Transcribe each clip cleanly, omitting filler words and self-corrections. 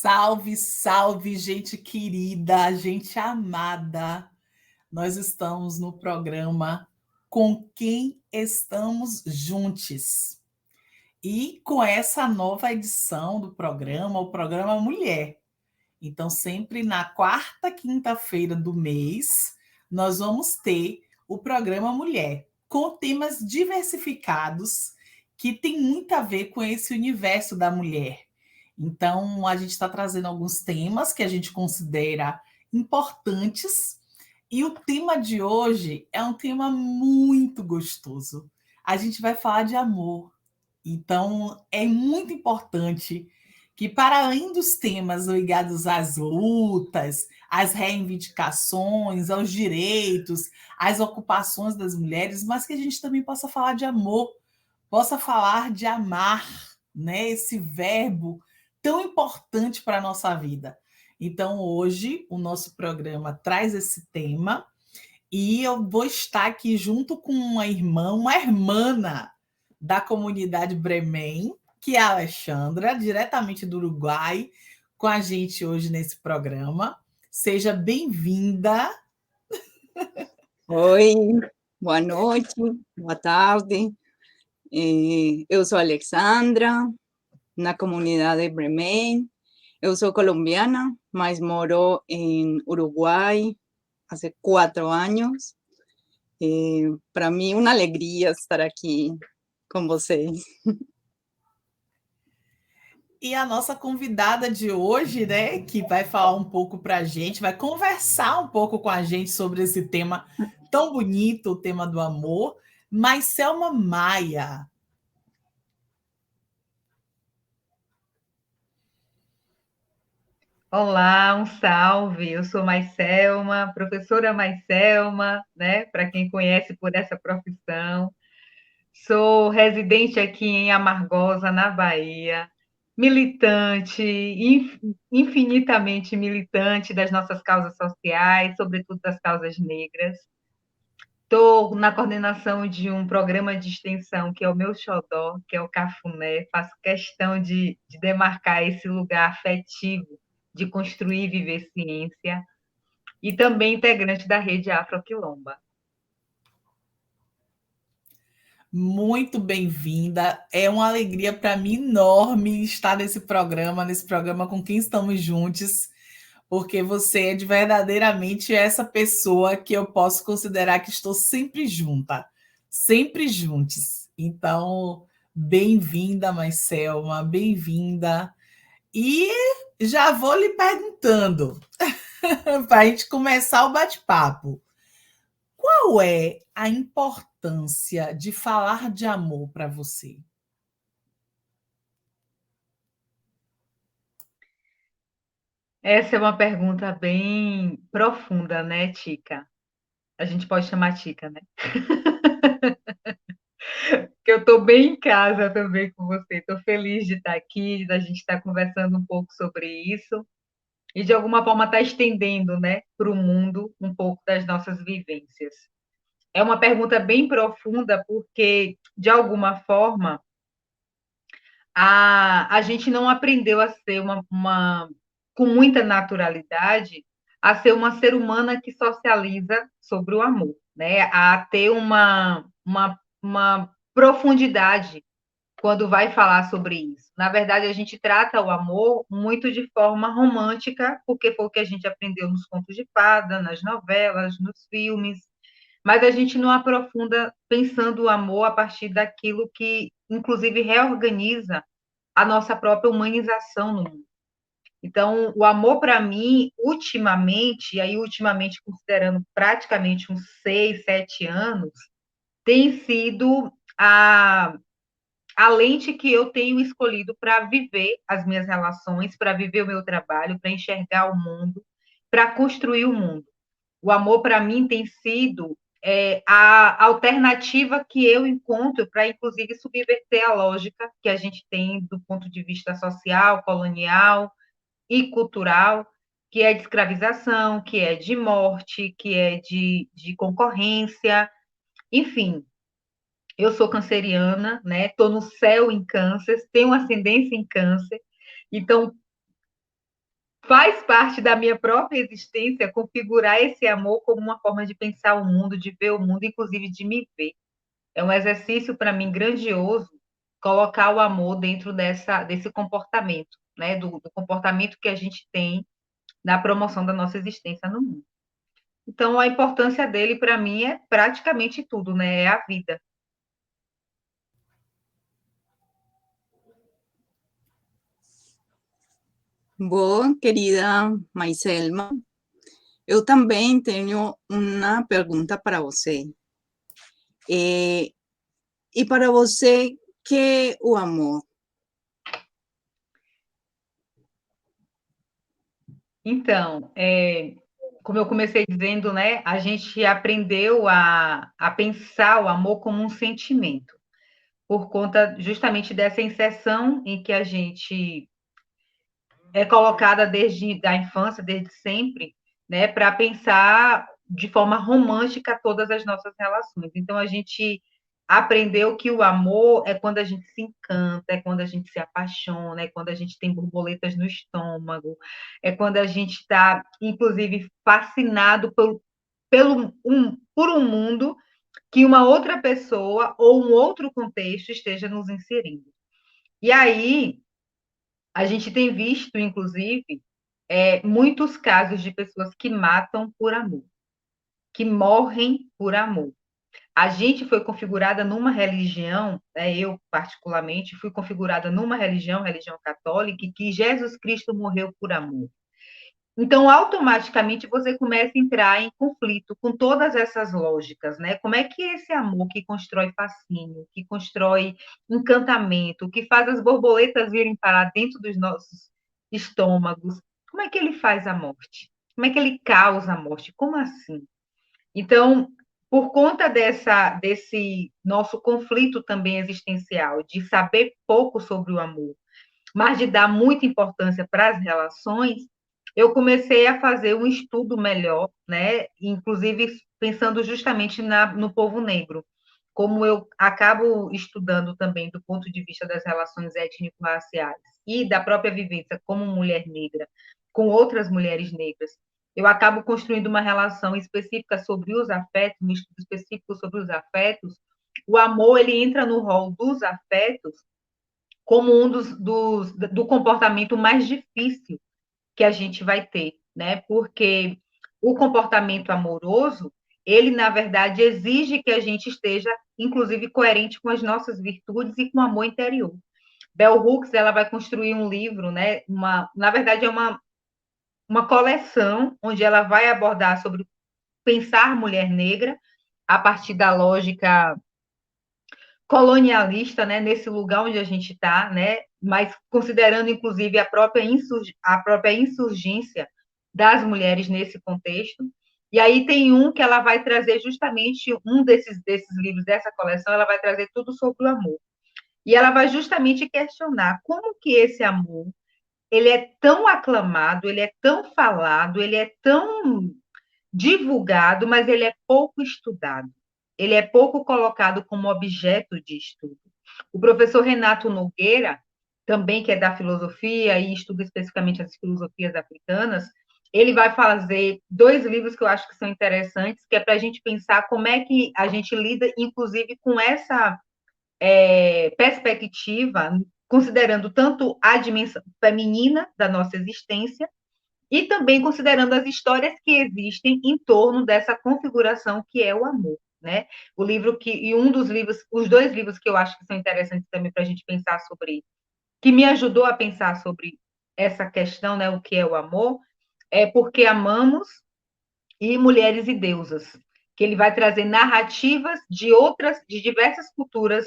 Salve, salve, gente querida, gente amada. Nós estamos no programa Com Quem Estamos Juntos. E com essa nova edição do programa, o programa Mulher. Então, sempre na quarta quinta-feira do mês, nós vamos ter o programa Mulher, com temas diversificados que tem muito a ver com esse universo da mulher. Então, a gente está trazendo alguns temas que a gente considera importantes. E o tema de hoje é um tema muito gostoso. A gente vai falar de amor. Então, é muito importante que, para além dos temas ligados às lutas, às reivindicações, aos direitos, às ocupações das mulheres, mas que a gente também possa falar de amor, possa falar de amar, né? Esse verbo tão importante para a nossa vida. Então, hoje, o nosso programa traz esse tema e eu vou estar aqui junto com uma irmã da comunidade Bremen, que é a Alexandra, diretamente do Uruguai, com a gente hoje nesse programa. Seja bem-vinda. Oi, boa noite, boa tarde. Eu sou Alexandra, na comunidade Bremen. Eu sou colombiana, mas moro em Uruguai há 4 anos. Para mim, uma alegria estar aqui com vocês. E a nossa convidada de hoje, né, que vai falar um pouco para a gente, vai conversar um pouco com a gente sobre esse tema tão bonito, o tema do amor, mas Selma Maia. Olá, um salve. Eu sou Maiselma, professora Maiselma, né? Para quem conhece por essa profissão. Sou residente aqui em Amargosa, na Bahia, militante, infinitamente militante das nossas causas sociais, sobretudo das causas negras. Estou na coordenação de um programa de extensão que é o meu xodó, que é o Cafuné. Faço questão de demarcar esse lugar afetivo, de construir e viver ciência, e também integrante da rede Afroquilomba. Muito bem-vinda. É uma alegria para mim enorme estar nesse programa com quem estamos juntos, porque você é de verdadeiramente essa pessoa que eu posso considerar que estou sempre juntos. Então, bem-vinda, Marcelma, bem-vinda. E já vou lhe perguntando, para a gente começar o bate-papo, qual é a importância de falar de amor para você? Essa é uma pergunta bem profunda, né, Tica? A gente pode chamar Tica, né? Porque eu estou bem em casa também com você. Estou feliz de estar aqui, da gente estar conversando um pouco sobre isso e, de alguma forma, estar estendendo, né, para o mundo um pouco das nossas vivências. É uma pergunta bem profunda, porque, de alguma forma, a gente não aprendeu a ser com muita naturalidade, a ser uma ser humana que socializa sobre o amor, né? A ter uma profundidade quando vai falar sobre isso. Na verdade, a gente trata o amor muito de forma romântica, porque foi o que a gente aprendeu nos contos de fada, nas novelas, nos filmes, mas a gente não aprofunda pensando o amor a partir daquilo que, inclusive, reorganiza a nossa própria humanização no mundo. Então, o amor, para mim, ultimamente, e aí ultimamente considerando praticamente uns 6, 7 anos, tem sido a lente que eu tenho escolhido para viver as minhas relações, para viver o meu trabalho, para enxergar o mundo, para construir o mundo. O amor, para mim, tem sido a alternativa que eu encontro para, inclusive, subverter a lógica que a gente tem do ponto de vista social, colonial e cultural, que é de escravização, que é de morte, que é de concorrência, enfim. Eu sou canceriana, né? Estou no céu em câncer, tenho ascendência em câncer, então faz parte da minha própria existência configurar esse amor como uma forma de pensar o mundo, de ver o mundo, inclusive de me ver. É um exercício para mim grandioso colocar o amor dentro desse comportamento, né? Do comportamento que a gente tem na promoção da nossa existência no mundo. Então, a importância dele, para mim, é praticamente tudo, né? É a vida. Bom, querida Maiselma, eu também tenho uma pergunta para você. E para você, que é o amor? Então, como eu comecei dizendo, né? A gente aprendeu a pensar o amor como um sentimento, por conta justamente dessa inserção em que a gente é colocada desde a infância, desde sempre, né, para pensar de forma romântica todas as nossas relações. Então a gente aprendeu que o amor é quando a gente se encanta, é quando a gente se apaixona, é quando a gente tem borboletas no estômago, é quando a gente está, inclusive, fascinado por um mundo que uma outra pessoa ou um outro contexto esteja nos inserindo. E aí a gente tem visto, inclusive, muitos casos de pessoas que matam por amor, que morrem por amor. A gente foi configurada numa religião, né, eu particularmente fui configurada numa religião, religião católica, que Jesus Cristo morreu por amor. Então, automaticamente, você começa a entrar em conflito com todas essas lógicas, né? Como é que esse amor que constrói fascínio, que constrói encantamento, que faz as borboletas virem parar dentro dos nossos estômagos, como é que ele faz a morte? Como é que ele causa a morte? Como assim? Então, por conta desse nosso conflito também existencial, de saber pouco sobre o amor, mas de dar muita importância para as relações, eu comecei a fazer um estudo melhor, né? Inclusive pensando justamente no povo negro. Como eu acabo estudando também do ponto de vista das relações étnico-raciais e da própria vivência como mulher negra com outras mulheres negras, eu acabo construindo uma relação específica sobre os afetos, um estudo específico sobre os afetos. O amor, ele entra no rol dos afetos como um do comportamento mais difícil que a gente vai ter, né? Porque o comportamento amoroso, ele, na verdade, exige que a gente esteja, inclusive, coerente com as nossas virtudes e com o amor interior. Bell Hooks, ela vai construir um livro, né? Na verdade, é uma coleção onde ela vai abordar sobre pensar mulher negra a partir da lógica colonialista, né, nesse lugar onde a gente está, né, mas considerando inclusive a própria insurgência das mulheres nesse contexto. E aí tem um que ela vai trazer justamente um desses livros dessa coleção, ela vai trazer tudo sobre o amor. E ela vai justamente questionar como que esse amor, ele é tão aclamado, ele é tão falado, ele é tão divulgado, mas ele é pouco estudado. Ele é pouco colocado como objeto de estudo. O professor Renato Nogueira, também que é da filosofia e estuda especificamente as filosofias africanas, ele vai fazer 2 livros que eu acho que são interessantes, que é para a gente pensar como é que a gente lida, inclusive, com essa perspectiva, considerando tanto a dimensão feminina da nossa existência, e também considerando as histórias que existem em torno dessa configuração que é o amor, né? O livro e um dos livros, os 2 livros que eu acho que são interessantes também para a gente pensar sobre, que me ajudou a pensar sobre essa questão, né? O que é o amor, é Porque Amamos e Mulheres e Deusas, que ele vai trazer narrativas de diversas culturas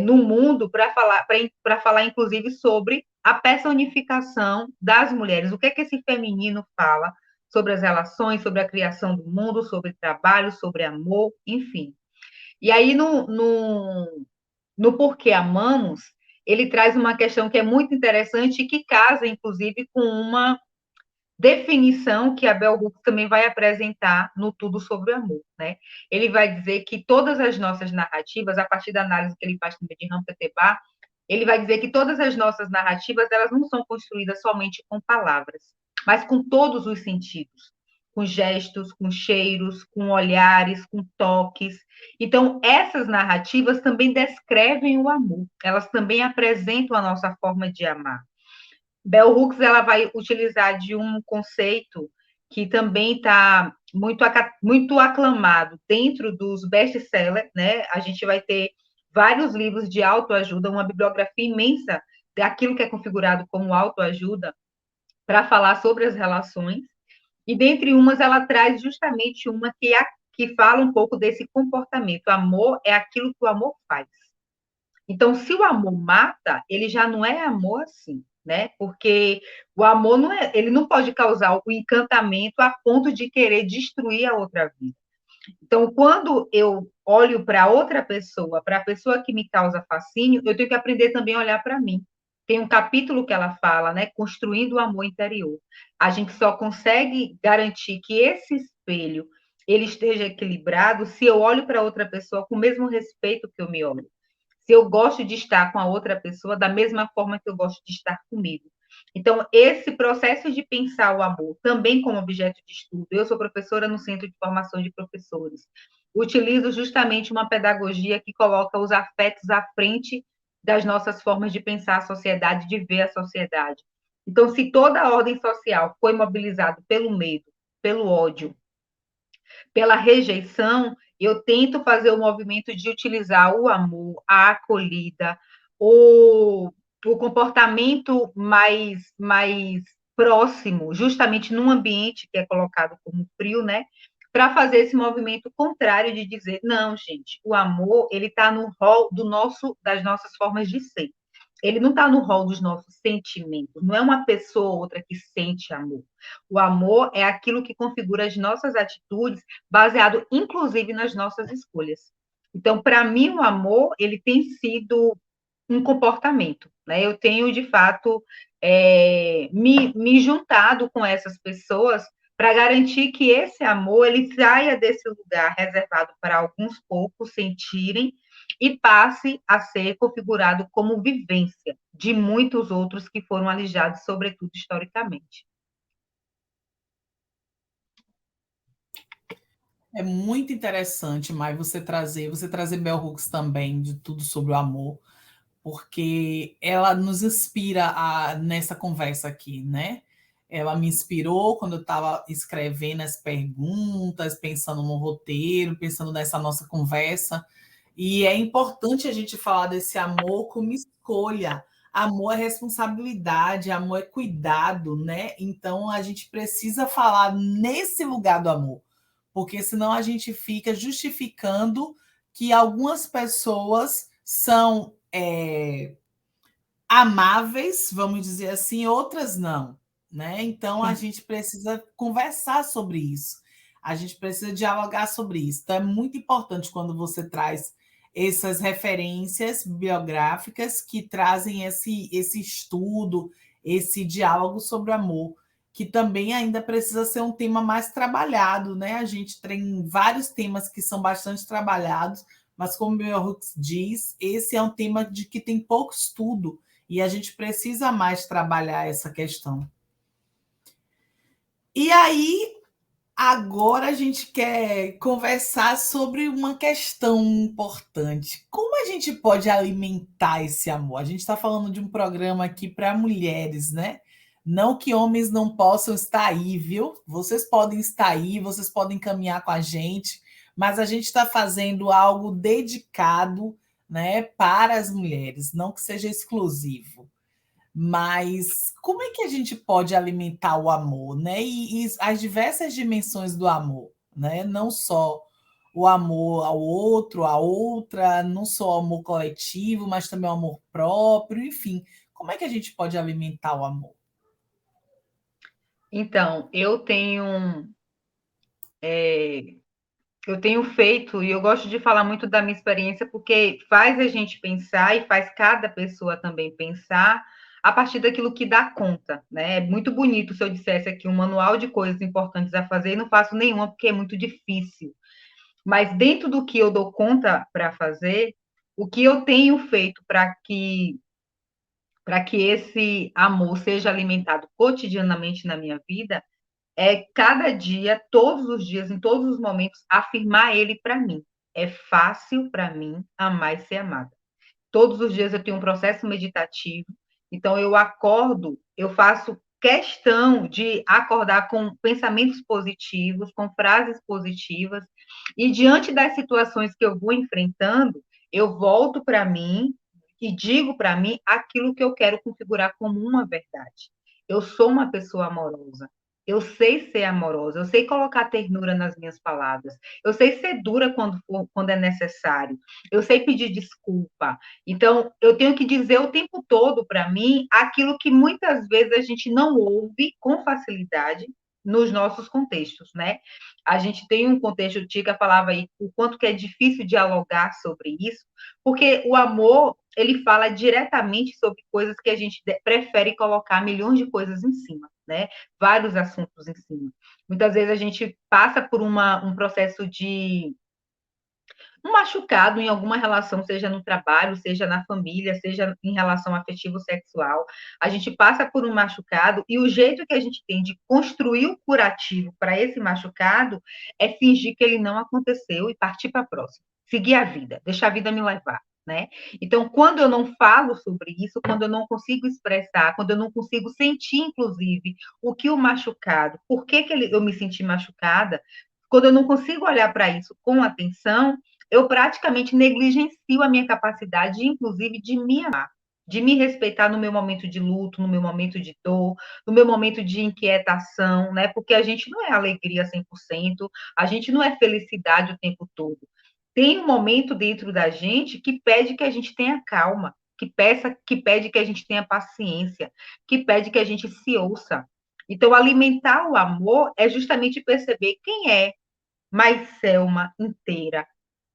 no mundo para falar, inclusive, sobre a personificação das mulheres. O que é que esse feminino fala sobre as relações, sobre a criação do mundo, sobre trabalho, sobre amor, enfim. E aí, no Porquê Amamos, ele traz uma questão que é muito interessante e que casa, inclusive, com uma definição que a Bell Hooks também vai apresentar no Tudo sobre o Amor, né? Ele vai dizer que todas as nossas narrativas, a partir da análise que ele faz também de Rampa Tebá, ele vai dizer que todas as nossas narrativas, elas não são construídas somente com palavras, mas com todos os sentidos, com gestos, com cheiros, com olhares, com toques. Então, essas narrativas também descrevem o amor, elas também apresentam a nossa forma de amar. Bell Hooks, ela vai utilizar de um conceito que também está muito aclamado dentro dos best-sellers, né? A gente vai ter vários livros de autoajuda, uma bibliografia imensa daquilo que é configurado como autoajuda para falar sobre as relações. E dentre umas, ela traz justamente uma que fala um pouco desse comportamento. O amor é aquilo que o amor faz. Então, se o amor mata, ele já não é amor assim, né? Porque o amor não é, ele não pode causar o encantamento a ponto de querer destruir a outra vida. Então, quando eu olho para outra pessoa, para a pessoa que me causa fascínio, eu tenho que aprender também a olhar para mim. Tem um capítulo que ela fala, né? Construindo o amor interior. A gente só consegue garantir que esse espelho ele esteja equilibrado se eu olho para outra pessoa com o mesmo respeito que eu me olho. Se eu gosto de estar com a outra pessoa da mesma forma que eu gosto de estar comigo. Então, esse processo de pensar o amor também como objeto de estudo, eu sou professora no Centro de Formação de Professores, utilizo justamente uma pedagogia que coloca os afetos à frente das nossas formas de pensar a sociedade, de ver a sociedade. Então, se toda a ordem social foi mobilizada pelo medo, pelo ódio, pela rejeição, eu tento fazer o movimento de utilizar o amor, a acolhida, o comportamento mais próximo, justamente num ambiente que é colocado como frio, né? Para fazer esse movimento contrário de dizer, não, gente, o amor ele está no rol das nossas formas de ser. Ele não está no rol dos nossos sentimentos. Não é uma pessoa ou outra que sente amor. O amor é aquilo que configura as nossas atitudes, baseado, inclusive, nas nossas escolhas. Então, para mim, o amor ele tem sido um comportamento. Né? Eu tenho, de fato, me juntado com essas pessoas para garantir que esse amor ele saia desse lugar reservado para alguns poucos sentirem e passe a ser configurado como vivência de muitos outros que foram alijados, sobretudo historicamente. É muito interessante, Mai, você trazer Bell Hooks também de tudo sobre o amor, porque ela nos inspira nessa conversa aqui, né? Ela me inspirou quando eu estava escrevendo as perguntas, pensando no roteiro, pensando nessa nossa conversa. E é importante a gente falar desse amor como escolha. Amor é responsabilidade, amor é cuidado, né? Então a gente precisa falar nesse lugar do amor, porque senão a gente fica justificando que algumas pessoas são amáveis, vamos dizer assim, outras não, né? Então a Sim. gente precisa conversar sobre isso, a gente precisa dialogar sobre isso. Então é muito importante quando você traz essas referências biográficas que trazem esse estudo, esse diálogo sobre o amor, que também ainda precisa ser um tema mais trabalhado, né? A gente tem vários temas que são bastante trabalhados, mas como o Bell Hooks diz, esse é um tema de que tem pouco estudo e a gente precisa mais trabalhar essa questão. E aí, agora a gente quer conversar sobre uma questão importante. Como a gente pode alimentar esse amor? A gente está falando de um programa aqui para mulheres, né? Não que homens não possam estar aí, viu? Vocês podem estar aí, vocês podem caminhar com a gente, mas a gente está fazendo algo dedicado, né, para as mulheres, não que seja exclusivo. Mas como é que a gente pode alimentar o amor, né? E as diversas dimensões do amor, né? Não só o amor ao outro, à outra, não só o amor coletivo, mas também o amor próprio, enfim. Como é que a gente pode alimentar o amor? Então, eu tenho feito, e eu gosto de falar muito da minha experiência, porque faz a gente pensar e faz cada pessoa também pensar a partir daquilo que dá conta, né? É muito bonito se eu dissesse aqui um manual de coisas importantes a fazer, e não faço nenhuma porque é muito difícil. Mas dentro do que eu dou conta para fazer, o que eu tenho feito para que para que esse amor seja alimentado cotidianamente na minha vida, é cada dia, todos os dias, em todos os momentos, afirmar ele para mim. É fácil para mim amar e ser amada. Todos os dias eu tenho um processo meditativo, então eu acordo, eu faço questão de acordar com pensamentos positivos, com frases positivas, e diante das situações que eu vou enfrentando, eu volto para mim e digo para mim aquilo que eu quero configurar como uma verdade. Eu sou uma pessoa amorosa. Eu sei ser amorosa, eu sei colocar ternura nas minhas palavras, eu sei ser dura quando é necessário, eu sei pedir desculpa. Então, eu tenho que dizer o tempo todo para mim aquilo que muitas vezes a gente não ouve com facilidade nos nossos contextos, né? A gente tem um contexto, o Tica falava aí, o quanto que é difícil dialogar sobre isso, porque o amor, ele fala diretamente sobre coisas que a gente prefere colocar milhões de coisas em cima, né? Vários assuntos em cima. Muitas vezes a gente passa por um processo de um machucado em alguma relação, seja no trabalho, seja na família, seja em relação afetivo-sexual. A gente passa por um machucado e o jeito que a gente tem de construir o curativo para esse machucado é fingir que ele não aconteceu e partir para a próxima. Seguir a vida, deixar a vida me levar. Né? Então, quando eu não falo sobre isso, quando eu não consigo expressar, quando eu não consigo sentir, inclusive, o que o machucado, por que, eu me senti machucada, quando eu não consigo olhar para isso com atenção, eu praticamente negligencio a minha capacidade, inclusive, de me amar, de me respeitar no meu momento de luto, no meu momento de dor, no meu momento de inquietação, né? Porque a gente não é alegria 100%, a gente não é felicidade o tempo todo. Tem um momento dentro da gente que pede que a gente tenha calma, que pede que a gente tenha paciência, que pede que a gente se ouça. Então, alimentar o amor é justamente perceber quem é mais Selma inteira,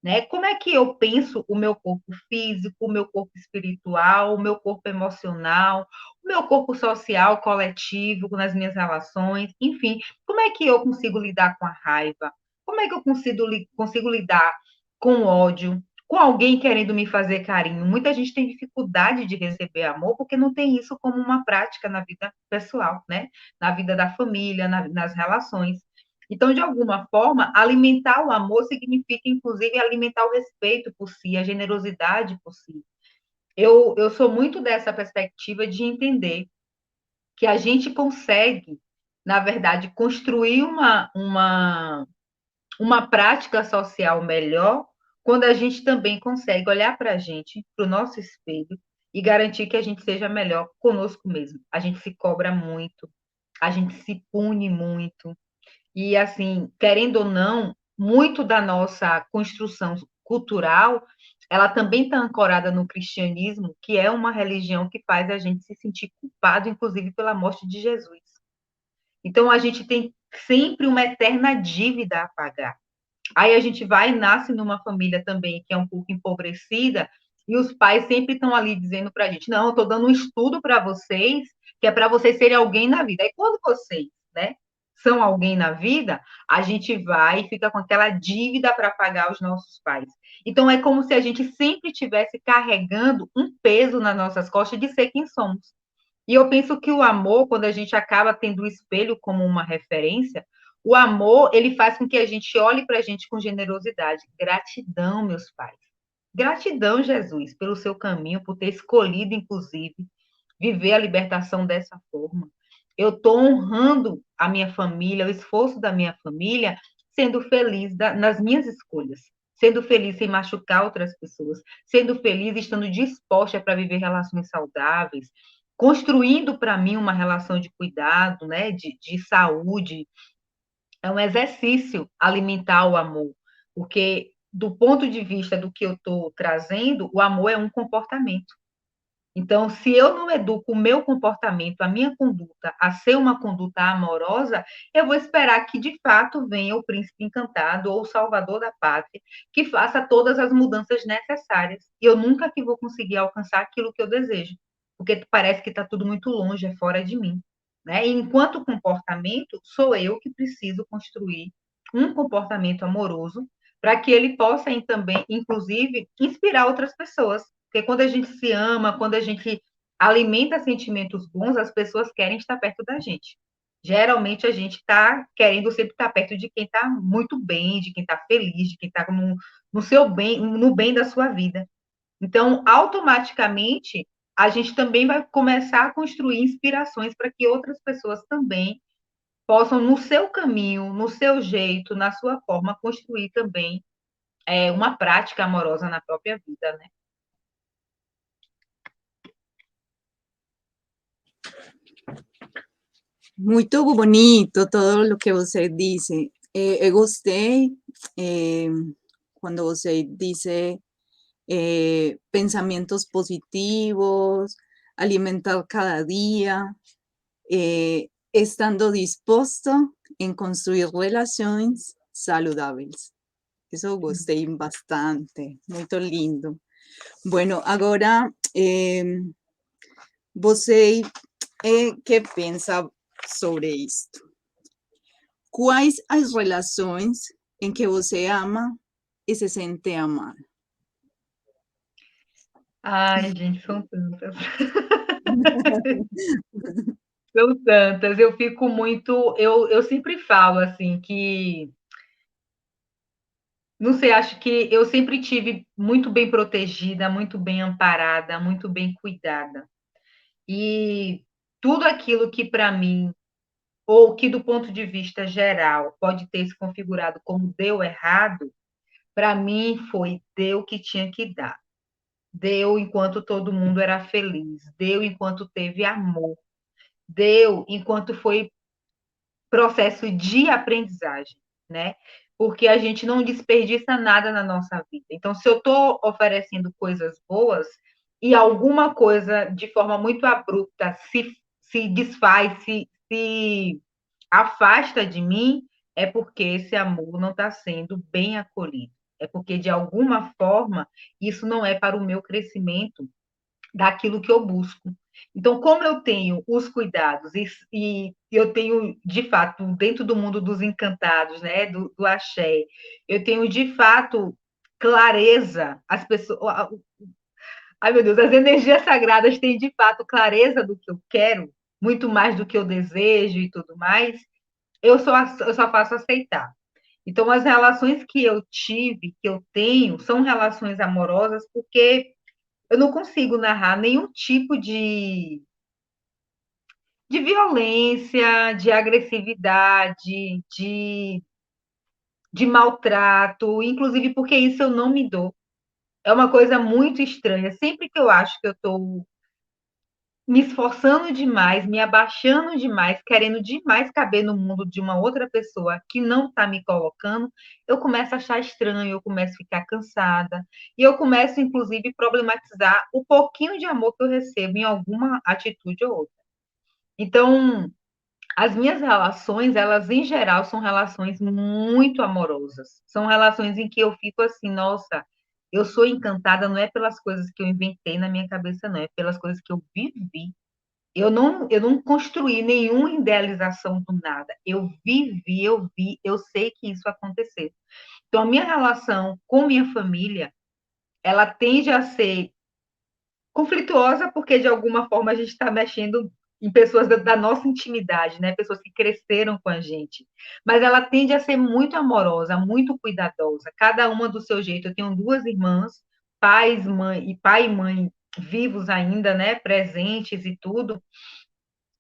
né? Como é que eu penso o meu corpo físico, o meu corpo espiritual, o meu corpo emocional, o meu corpo social, coletivo, nas minhas relações, enfim, como é que eu consigo lidar com a raiva? Como é que eu consigo lidar com o ódio? Com alguém querendo me fazer carinho. Muita gente tem dificuldade de receber amor porque não tem isso como uma prática na vida pessoal, né? Na vida da família, nas relações. Então, de alguma forma, alimentar o amor significa, inclusive, alimentar o respeito por si, a generosidade por si. Eu sou muito dessa perspectiva de entender que a gente consegue, na verdade, construir uma prática social melhor quando a gente também consegue olhar para a gente, para o nosso espelho, e garantir que a gente seja melhor conosco mesmo. A gente se cobra muito, a gente se pune muito, e, assim, querendo ou não, muito da nossa construção cultural, ela também está ancorada no cristianismo, que é uma religião que faz a gente se sentir culpado, inclusive, pela morte de Jesus. Então, a gente tem sempre uma eterna dívida a pagar. Aí a gente vai e nasce numa família também que é um pouco empobrecida, e os pais sempre estão ali dizendo para a gente: não, eu estou dando um estudo para vocês, que é para vocês serem alguém na vida. Aí quando vocês, né, são alguém na vida, a gente vai e fica com aquela dívida para pagar os nossos pais. Então é como se a gente sempre estivesse carregando um peso nas nossas costas de ser quem somos. E eu penso que o amor, quando a gente acaba tendo o espelho como uma referência, o amor, ele faz com que a gente olhe para a gente com generosidade. Gratidão, meus pais. Gratidão, Jesus, pelo seu caminho, por ter escolhido, inclusive, viver a libertação dessa forma. Eu estou honrando a minha família, o esforço da minha família, sendo feliz nas minhas escolhas, sendo feliz sem machucar outras pessoas, sendo feliz estando disposta para viver relações saudáveis, construindo para mim uma relação de cuidado, né, de saúde. É um exercício alimentar o amor, porque do ponto de vista do que eu estou trazendo, o amor é um comportamento. Então, se eu não educo o meu comportamento, a minha conduta, a ser uma conduta amorosa, eu vou esperar que, de fato, venha o príncipe encantado ou o salvador da pátria, que faça todas as mudanças necessárias. E eu nunca que vou conseguir alcançar aquilo que eu desejo, porque parece que está tudo muito longe, é fora de mim. Né? E enquanto comportamento, sou eu que preciso construir um comportamento amoroso para que ele possa também, inclusive, inspirar outras pessoas. Porque quando a gente se ama, quando a gente alimenta sentimentos bons, as pessoas querem estar perto da gente. Geralmente a gente está querendo sempre estar perto de quem está muito bem, de quem está feliz, de quem está no seu bem, no bem da sua vida. Então, automaticamente, a gente também vai começar a construir inspirações para que outras pessoas também possam, no seu caminho, no seu jeito, na sua forma, construir também uma prática amorosa na própria vida, né? Muito bonito todo o que você disse. Eu gostei quando você disse pensamientos positivos, alimentar cada día, estando dispuesto en construir relaciones saludables. Eso gostei bastante, muito lindo. Bueno, agora, você, que pensa sobre isto? Quais as relações em que você ama e se sente amado? Ai, gente, são tantas. São tantas. Eu fico muito. Eu sempre falo assim que. Não sei, acho que eu sempre tive muito bem protegida, muito bem amparada, muito bem cuidada. E tudo aquilo que para mim, ou que do ponto de vista geral, pode ter se configurado como deu errado, para mim foi deu o que tinha que dar. Deu enquanto todo mundo era feliz, deu enquanto teve amor, deu enquanto foi processo de aprendizagem, né? Porque a gente não desperdiça nada na nossa vida. Então, se eu estou oferecendo coisas boas e alguma coisa de forma muito abrupta se desfaz, se afasta de mim, é porque esse amor não está sendo bem acolhido. É porque, de alguma forma, isso não é para o meu crescimento daquilo que eu busco. Então, como eu tenho os cuidados e eu tenho, de fato, dentro do mundo dos encantados, né, do axé, eu tenho, de fato, clareza, as pessoas... Ai, meu Deus, as energias sagradas têm, de fato, clareza do que eu quero, muito mais do que eu desejo e tudo mais, eu só faço aceitar. Então, as relações que eu tive, que eu tenho, são relações amorosas porque eu não consigo narrar nenhum tipo de violência, de agressividade, de maltrato, inclusive porque isso eu não me dou. É uma coisa muito estranha. Sempre que eu acho que eu estou me esforçando demais, me abaixando demais, querendo demais caber no mundo de uma outra pessoa que não está me colocando, eu começo a achar estranho, eu começo a ficar cansada, e eu começo, inclusive, a problematizar o pouquinho de amor que eu recebo em alguma atitude ou outra. Então, as minhas relações, elas em geral são relações muito amorosas. São relações em que eu fico assim, nossa, eu sou encantada não é pelas coisas que eu inventei na minha cabeça, não, é pelas coisas que eu vivi. Eu não construí nenhuma idealização do nada. Eu vivi, eu vi, eu sei que isso aconteceu. Então, a minha relação com minha família, ela tende a ser conflituosa, porque de alguma forma a gente está mexendo em pessoas da nossa intimidade, né? Pessoas que cresceram com a gente. Mas ela tende a ser muito amorosa, muito cuidadosa, cada uma do seu jeito. Eu tenho duas irmãs, pai e mãe vivos ainda, né? Presentes e tudo.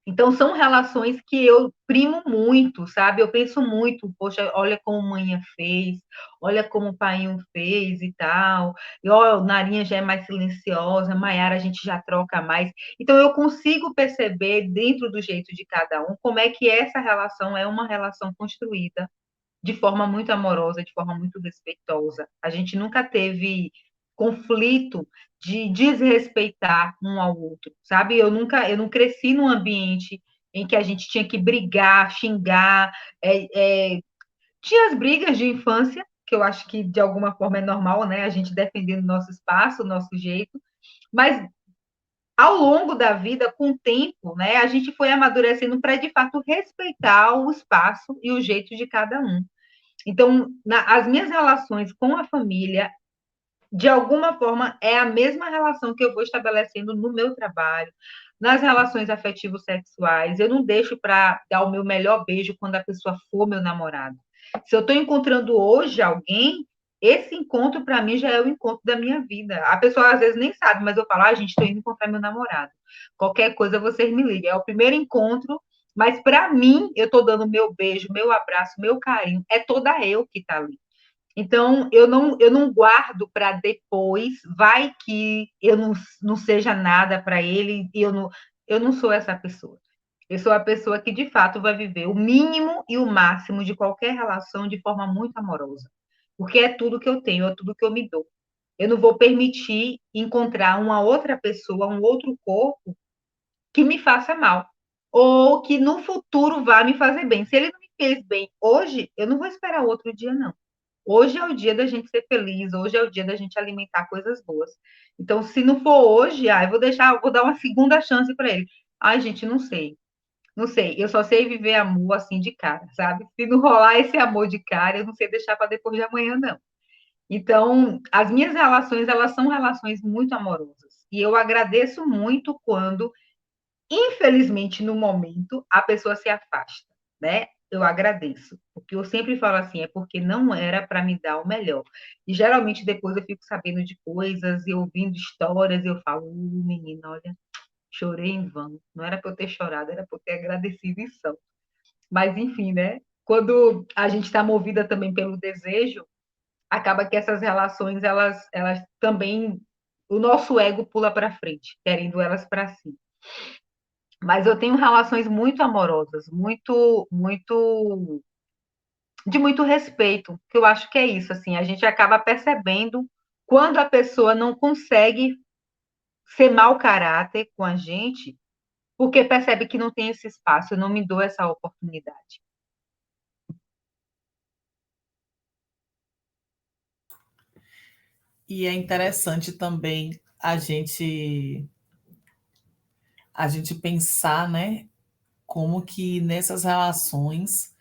Então, são relações que eu primo muito, sabe? Eu penso muito, poxa, olha como manhã fez, olha como o painho fez e tal. E ó, Narinha já é mais silenciosa, Maiara a gente já troca mais. Então, eu consigo perceber, dentro do jeito de cada um, como é que essa relação é uma relação construída de forma muito amorosa, de forma muito respeitosa. A gente nunca teve conflito de desrespeitar um ao outro, sabe? Eu não cresci num ambiente em que a gente tinha que brigar, xingar. Tinha as brigas de infância, que eu acho que de alguma forma é normal, né? A gente defendendo nosso espaço, nosso jeito, mas ao longo da vida, com o tempo, né, a gente foi amadurecendo para de fato respeitar o espaço e o jeito de cada um. Então, as minhas relações com a família, de alguma forma, é a mesma relação que eu vou estabelecendo no meu trabalho, nas relações afetivos sexuais. Eu não deixo para dar o meu melhor beijo quando a pessoa for meu namorado. Se eu estou encontrando hoje alguém, esse encontro, para mim, já é o encontro da minha vida. A pessoa às vezes nem sabe, mas eu falo, gente, estou indo encontrar meu namorado. Qualquer coisa vocês me ligam. É o primeiro encontro, mas para mim, eu estou dando meu beijo, meu abraço, meu carinho. É toda eu que está ali. Então, eu não guardo para depois, vai que eu não seja nada para ele, e eu não sou essa pessoa. Eu sou a pessoa que, de fato, vai viver o mínimo e o máximo de qualquer relação de forma muito amorosa. Porque é tudo que eu tenho, é tudo que eu me dou. Eu não vou permitir encontrar uma outra pessoa, um outro corpo que me faça mal. Ou que no futuro vá me fazer bem. Se ele não me fez bem hoje, eu não vou esperar outro dia, não. Hoje é o dia da gente ser feliz, hoje é o dia da gente alimentar coisas boas. Então, se não for hoje, eu vou dar uma segunda chance para ele. Ai, gente, não sei. Não sei, eu só sei viver amor assim de cara, sabe? Se não rolar esse amor de cara, eu não sei deixar para depois de amanhã, não. Então, as minhas relações, elas são relações muito amorosas. E eu agradeço muito quando, infelizmente, no momento, a pessoa se afasta, né? Eu agradeço, porque eu sempre falo assim, é porque não era para me dar o melhor. E geralmente depois eu fico sabendo de coisas e ouvindo histórias e eu falo, menina, olha, chorei em vão. Não era para eu ter chorado, era para eu ter agradecido e só. Mas enfim, né? Quando a gente está movida também pelo desejo, acaba que essas relações, elas também, o nosso ego pula para frente, querendo elas para si. Mas eu tenho relações muito amorosas, de muito respeito, que eu acho que é isso, assim, a gente acaba percebendo quando a pessoa não consegue ser mau caráter com a gente, porque percebe que não tem esse espaço, eu não me dou essa oportunidade. E é interessante também a gente pensar, né, como que nessas relações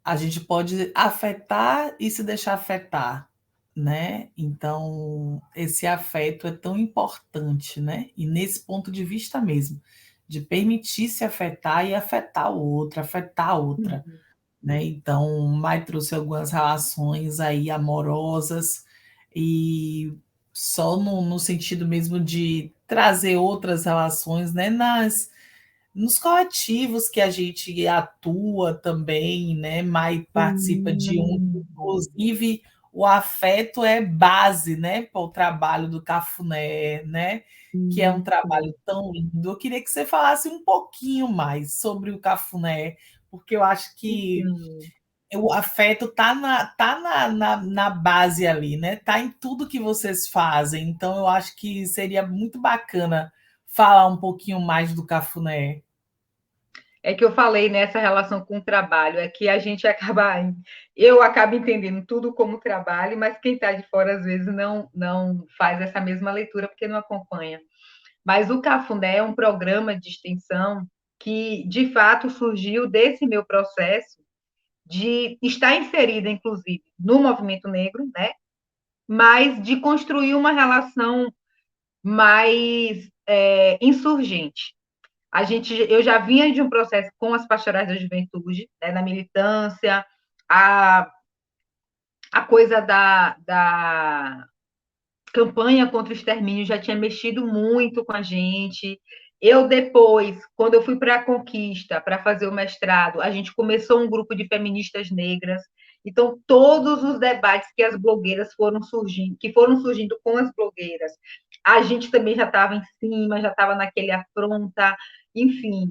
a gente pode afetar e se deixar afetar, né? Então, esse afeto é tão importante, né? E nesse ponto de vista mesmo, de permitir se afetar e afetar o outro, afetar a outra, né? Então, o Mai trouxe algumas relações aí amorosas e só no sentido mesmo de trazer outras relações, né? Nos coletivos que a gente atua também, né? Mai participa de um, inclusive o afeto é base, né, para o trabalho do Cafuné, né? Que é um trabalho tão lindo. Eu queria que você falasse um pouquinho mais sobre o Cafuné, porque eu acho que Então, o afeto tá na base ali, né? Tá em tudo que vocês fazem. Então eu acho que seria muito bacana falar um pouquinho mais do Cafuné. é que eu falei nessa relação com o trabalho, é que a gente acaba, eu acabo entendendo tudo como trabalho, mas quem está de fora às vezes não faz essa mesma leitura porque não acompanha. Mas o Cafundé é um programa de extensão que, de fato, surgiu desse meu processo de estar inserida, inclusive, no movimento negro, né? Mas de construir uma relação mais insurgente. Eu já vinha de um processo com as pastorais da juventude, né, na militância, a, a coisa da campanha contra o extermínio já tinha mexido muito com a gente. Eu depois, quando eu fui para a Conquista, para fazer o mestrado, a gente começou um grupo de feministas negras. Então, todos os debates que as blogueiras foram surgindo com as blogueiras, a gente também já estava em cima, já estava naquele afronta, enfim.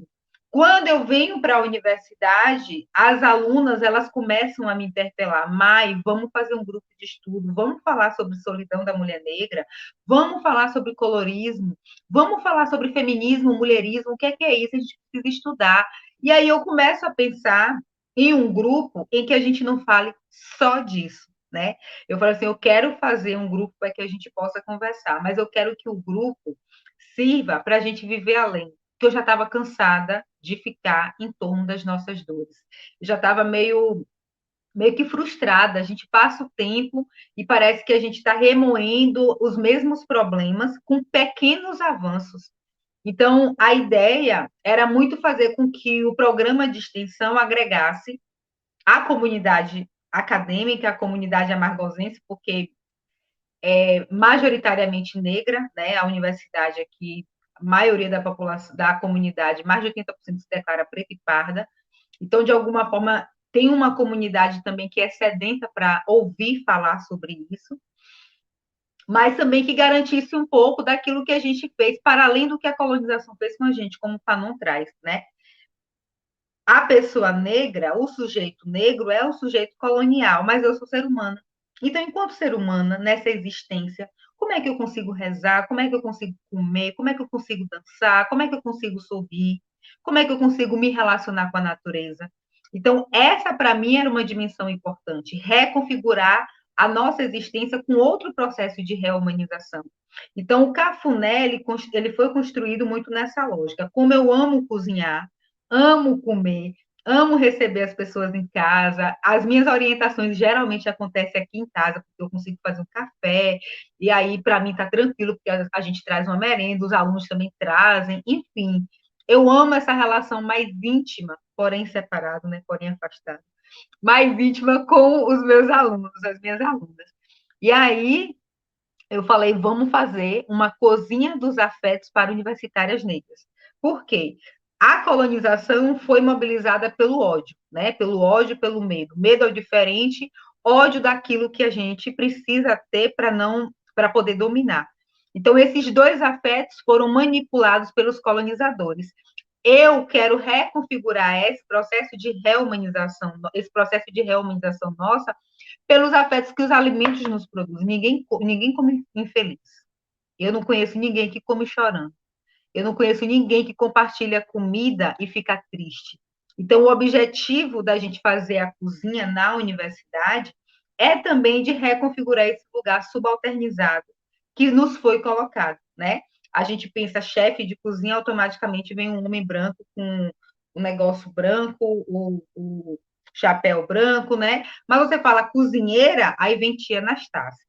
Quando eu venho para a universidade, as alunas elas começam a me interpelar. Mai, vamos fazer um grupo de estudo, vamos falar sobre solidão da mulher negra, vamos falar sobre colorismo, vamos falar sobre feminismo, mulherismo, o que é isso? A gente precisa estudar. E aí eu começo a pensar em um grupo em que a gente não fale só disso, né? Eu falo assim, eu quero fazer um grupo para que a gente possa conversar, mas eu quero que o grupo sirva para a gente viver além, que eu já estava cansada de ficar em torno das nossas dores. Eu já estava meio meio que frustrada. A gente passa o tempo e parece que a gente está remoendo os mesmos problemas com pequenos avanços. Então, a ideia era muito fazer com que o programa de extensão agregasse a comunidade acadêmica, a comunidade amargosense, porque é majoritariamente negra, né? A universidade aqui, a maioria da população, da comunidade, mais de 80% se declara preta e parda. Então, de alguma forma, tem uma comunidade também que é sedenta para ouvir falar sobre isso, mas também que garantisse um pouco daquilo que a gente fez, para além do que a colonização fez com a gente, como o Fanon traz, né? A pessoa negra, o sujeito negro é o sujeito colonial, mas eu sou ser humana. Então, enquanto ser humana, nessa existência, como é que eu consigo rezar? Como é que eu consigo comer? Como é que eu consigo dançar? Como é que eu consigo sorrir? Como é que eu consigo me relacionar com a natureza? Então, essa para mim era uma dimensão importante, reconfigurar a nossa existência com outro processo de reumanização. Então, o Cafuné, ele foi construído muito nessa lógica. Como eu amo cozinhar, amo comer, amo receber as pessoas em casa. As minhas orientações geralmente acontecem aqui em casa, porque eu consigo fazer um café, e aí para mim está tranquilo, porque a gente traz uma merenda, os alunos também trazem, enfim. Eu amo essa relação mais íntima, porém separado, né? Porém afastado. Mais íntima com os meus alunos, as minhas alunas. E aí eu falei, vamos fazer uma cozinha dos afetos para universitárias negras. Por quê? A colonização foi mobilizada pelo ódio, né? Pelo ódio, pelo medo. Medo ao diferente, ódio daquilo que a gente precisa ter para poder dominar. Então, esses dois afetos foram manipulados pelos colonizadores. Eu quero reconfigurar esse processo de reumanização nossa, pelos afetos que os alimentos nos produzem. Ninguém come infeliz. Eu não conheço ninguém que come chorando. Eu não conheço ninguém que compartilha comida e fica triste. Então, o objetivo da gente fazer a cozinha na universidade é também de reconfigurar esse lugar subalternizado que nos foi colocado, né? A gente pensa chefe de cozinha, automaticamente vem um homem branco com um negócio branco, o chapéu branco, né? Mas você fala cozinheira, aí vem tia Anastácia.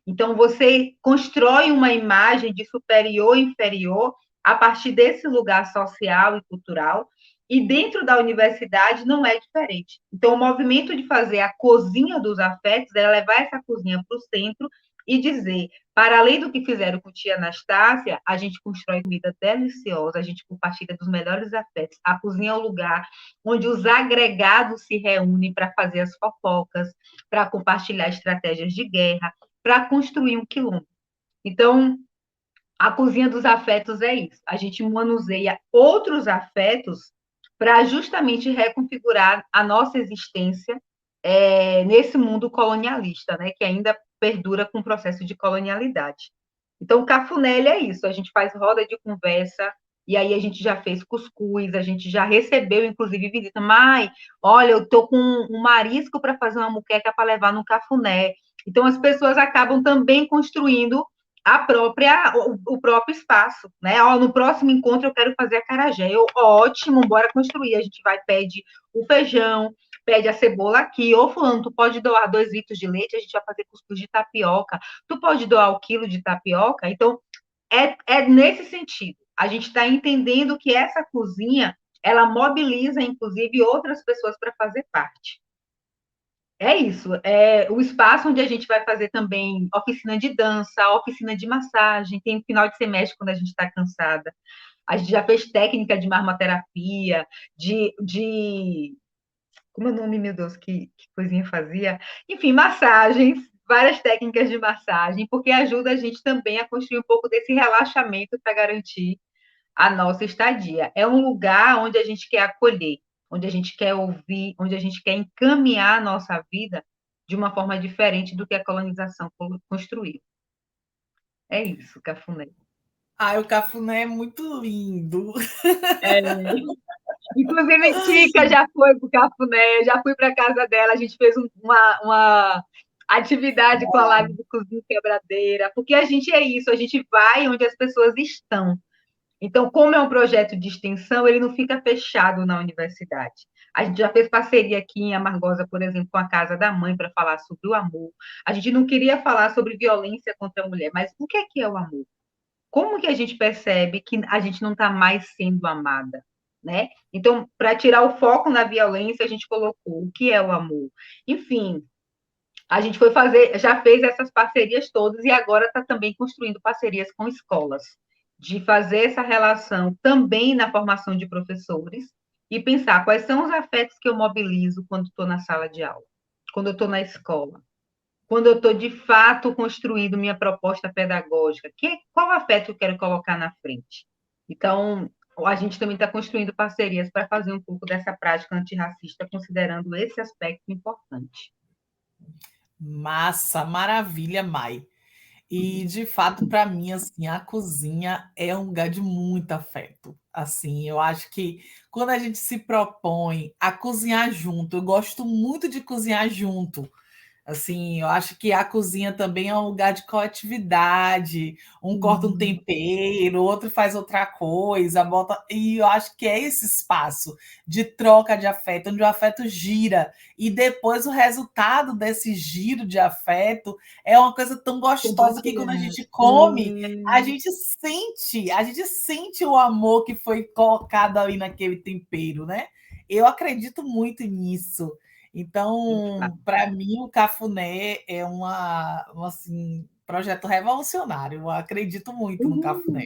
Então, você constrói uma imagem de superior e inferior a partir desse lugar social e cultural, e dentro da universidade não é diferente. Então, o movimento de fazer a cozinha dos afetos é levar essa cozinha para o centro e dizer, para além do que fizeram com tia Anastácia, a gente constrói comida deliciosa, a gente compartilha dos melhores afetos. A cozinha é o lugar onde os agregados se reúnem para fazer as fofocas, para compartilhar estratégias de guerra, para construir um quilombo. Então, a cozinha dos afetos é isso. A gente manuseia outros afetos para justamente reconfigurar a nossa existência nesse mundo colonialista, né, que ainda perdura com o processo de colonialidade. Então, o Cafuné é isso. A gente faz roda de conversa, e aí a gente já fez cuscuz, a gente já recebeu, inclusive, visita. Mãe, olha, eu estou com um marisco para fazer uma muqueca para levar no Cafuné. Então, as pessoas acabam também construindo o próprio espaço, né? Ó, no próximo encontro eu quero fazer acarajé. Ótimo, bora construir. A gente vai, pede o feijão, pede a cebola aqui. Ô, fulano, tu pode doar 2 litros de leite, a gente vai fazer cuscuz de tapioca. Tu pode doar o quilo de tapioca? Então, é nesse sentido. A gente está entendendo que essa cozinha, ela mobiliza, inclusive, outras pessoas para fazer parte. É isso, é o espaço onde a gente vai fazer também oficina de dança, oficina de massagem, tem final de semestre quando a gente está cansada. A gente já fez técnica de marmoterapia, como é o nome, meu Deus, que coisinha fazia? Enfim, massagens, várias técnicas de massagem, porque ajuda a gente também a construir um pouco desse relaxamento para garantir a nossa estadia. É um lugar onde a gente quer acolher, onde a gente quer ouvir, onde a gente quer encaminhar a nossa vida de uma forma diferente do que a colonização construiu. É isso, Cafuné. Ai, o Cafuné é muito lindo. É. Inclusive, Tica já foi para o Cafuné, já fui para a casa dela, a gente fez uma atividade com a live do Cozinha Quebradeira, porque a gente é isso, a gente vai onde as pessoas estão. Então, como é um projeto de extensão, ele não fica fechado na universidade. A gente já fez parceria aqui em Amargosa, por exemplo, com a Casa da Mãe para falar sobre o amor. A gente não queria falar sobre violência contra a mulher, mas o que é o amor? Como que a gente percebe que a gente não está mais sendo amada, né? Então, para tirar o foco na violência, a gente colocou o que é o amor. Enfim, a gente foi fazer, já fez essas parcerias todas e agora está também construindo parcerias com escolas, de fazer essa relação também na formação de professores e pensar quais são os afetos que eu mobilizo quando estou na sala de aula, quando eu estou na escola, quando eu estou de fato construindo minha proposta pedagógica, qual afeto eu quero colocar na frente. Então, a gente também está construindo parcerias para fazer um pouco dessa prática antirracista, considerando esse aspecto importante. Massa, maravilha, Mai. E de fato, para mim, assim, a cozinha é um lugar de muito afeto. Assim, eu acho que quando a gente se propõe a cozinhar junto, eu gosto muito de cozinhar junto. Assim, eu acho que a cozinha também é um lugar de coletividade. Um corta um tempero, outro faz outra coisa, bota. E eu acho que é esse espaço de troca de afeto, onde o afeto gira. E depois o resultado desse giro de afeto é uma coisa tão gostosa que quando a gente come, a gente sente o amor que foi colocado ali naquele tempero, né? Eu acredito muito nisso. Então, para mim, o Cafuné é assim, projeto revolucionário. Eu acredito muito no Cafuné.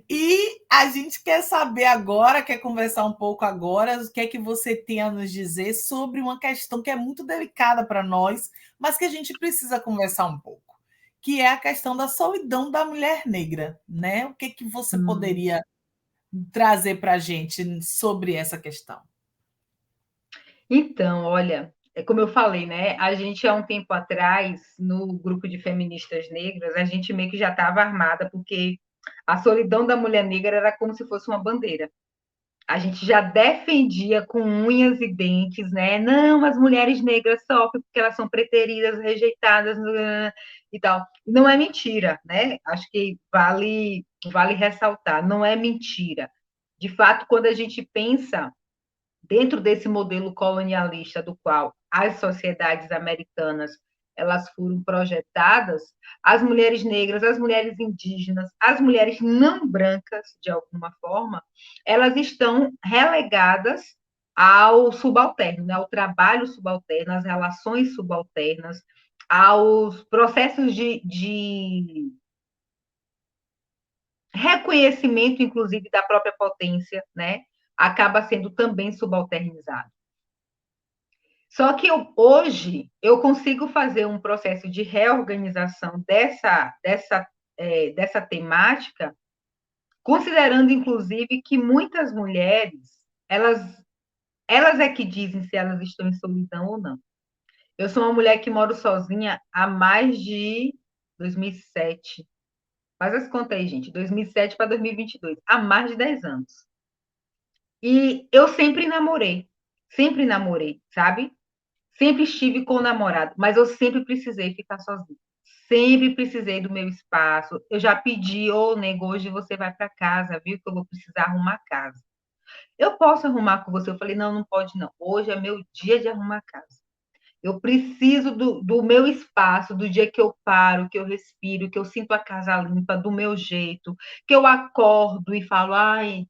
E a gente quer saber agora, quer conversar um pouco agora, o que é que você tem a nos dizer sobre uma questão que é muito delicada para nós, mas que a gente precisa conversar um pouco, que é a questão da solidão da mulher negra, né? O que é que você poderia trazer para a gente sobre essa questão? Então, olha, é como eu falei, né? A gente, há um tempo atrás, no grupo de feministas negras, a gente meio que já estava armada, porque a solidão da mulher negra era como se fosse uma bandeira. A gente já defendia com unhas e dentes, né? Não, as mulheres negras sofrem porque elas são preteridas, rejeitadas e tal. Não é mentira, né? Acho que vale ressaltar, não é mentira. De fato, quando a gente pensa dentro desse modelo colonialista do qual as sociedades americanas elas foram projetadas, as mulheres negras, as mulheres indígenas, as mulheres não brancas, de alguma forma, elas estão relegadas ao subalterno, né, ao trabalho subalterno, às relações subalternas, aos processos de reconhecimento, inclusive, da própria potência, né, acaba sendo também subalternizado. Só que hoje eu consigo fazer um processo de reorganização dessa temática, considerando, inclusive, que muitas mulheres, elas é que dizem se elas estão em solidão ou não. Eu sou uma mulher que moro sozinha há mais de 2007. Faz as contas aí, gente. 2007 para 2022. Há mais de 10 anos. E eu sempre namorei, sabe? Sempre estive com o namorado, mas eu sempre precisei ficar sozinha. Sempre precisei do meu espaço. Eu já pedi, ô, nego, hoje você vai para casa, viu? Que eu vou precisar arrumar a casa. Eu posso arrumar com você? Eu falei, não, não pode não. Hoje é meu dia de arrumar a casa. Eu preciso do meu espaço, do dia que eu paro, que eu respiro, que eu sinto a casa limpa, do meu jeito, que eu acordo e falo, ai,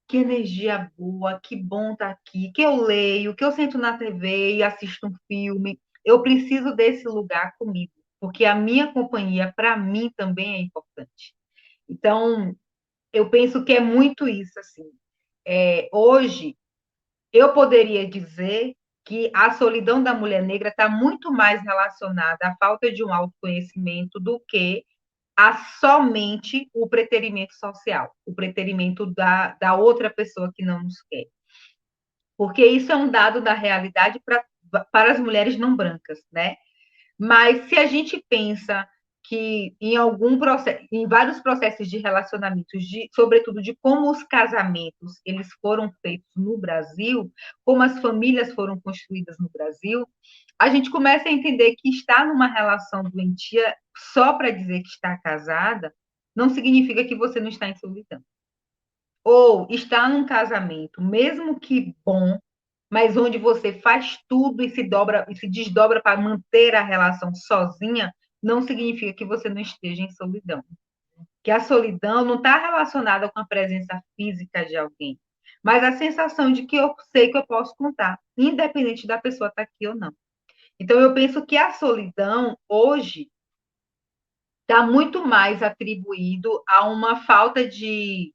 que energia boa, que bom estar aqui, que eu leio, que eu sento na TV e assisto um filme. Eu preciso desse lugar comigo, porque a minha companhia, para mim, também é importante. Então, eu penso que é muito isso, assim. Hoje, eu poderia dizer que a solidão da mulher negra está muito mais relacionada à falta de um autoconhecimento do que a somente o preterimento social, o preterimento da outra pessoa que não nos quer. Porque isso é um dado da realidade para as mulheres não brancas, né? Mas se a gente pensa que em algum processo, em vários processos de relacionamentos, sobretudo de como os casamentos eles foram feitos no Brasil, como as famílias foram construídas no Brasil, a gente começa a entender que estar numa relação doentia só para dizer que está casada não significa que você não está em solidão. Ou está num casamento, mesmo que bom, mas onde você faz tudo e se desdobra para manter a relação sozinha, não significa que você não esteja em solidão. Que a solidão não está relacionada com a presença física de alguém, mas a sensação de que eu sei que eu posso contar, independente da pessoa estar aqui ou não. Então, eu penso que a solidão, hoje, está muito mais atribuído a uma falta de